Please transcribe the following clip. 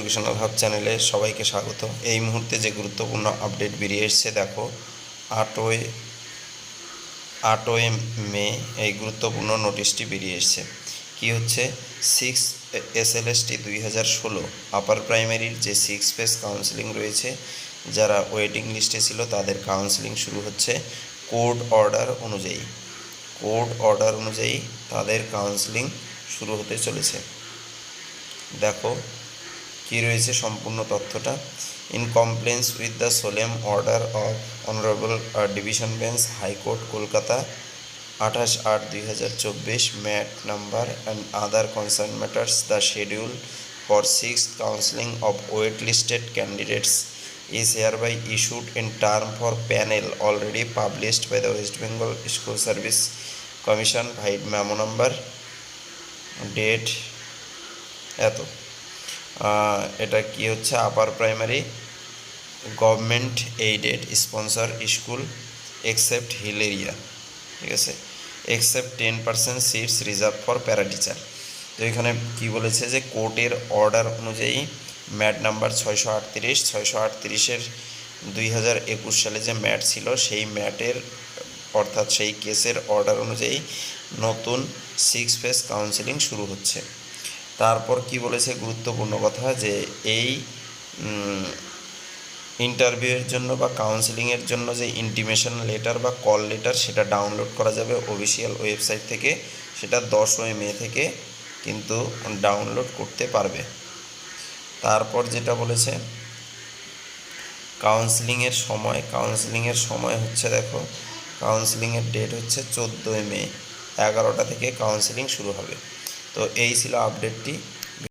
Educational hub চ্যানেলে সবাইকে স্বাগত। এই মুহূর্তে যে গুরুত্বপূর্ণ আপডেট বেরিয়ে এসছে দেখো, 8ই মে এই গুরুত্বপূর্ণ নোটিশটি বেরিয়ে এসছে। কি হচ্ছে, 6 SLST 2016 আপার প্রাইমারির যে 6 ফেজ কাউন্সেলিং রয়েছে, যারা ওয়েটিং লিস্টে ছিল তাদের কাউন্সেলিং শুরু হচ্ছে কোর্ট অর্ডার অনুযায়ী তাদের কাউন্সেলিং শুরু হতে চলেছে। দেখো কি রয়েছে সম্পূর্ণ তথ্যটা। In compliance with the solemn order of honourable division bench হাইকোর্ট court 28/8/2024 MAT number and other concern matters, the schedule for 6th counselling of wait listed candidates is hereby issued in term for panel already published by the West Bengal School Service Commission by memo number date এত। এটা কি হচ্ছে, upper primary government aided sponsor school except hill area, ঠিক আছে, except 10% seats reserve for para teacher. তো এখানে কী বলেছে যে কোর্টের অর্ডার অনুযায়ী ম্যাট নাম্বার 638 2021 সালে যে ম্যাট ছিল সেই ম্যাটের অর্থাৎ সেই কেসের অর্ডার অনুযায়ী নতুন 6 ফেজ কাউন্সেলিং শুরু হচ্ছে। তারপর কি বলেছে গুরুত্বপূর্ণ কথা, যে এই ইন্টারভিউয়ের জন্য বা কাউন্সেলিংয়ের জন্য যে ইন্টিমেশন লেটার বা কল লেটার সেটা ডাউনলোড করা যাবে অফিসিয়াল ওয়েবসাইট থেকে। সেটা 10ই মে থেকে কিন্তু ডাউনলোড করতে পারবে। তারপর যেটা বলেছে কাউন্সেলিংয়ের সময় হচ্ছে, দেখো কাউন্সেলিংয়ের ডেট হচ্ছে 14ই মে 11টা থেকে কাউন্সেলিং শুরু হবে। তো এই ছিল আপডেটটি।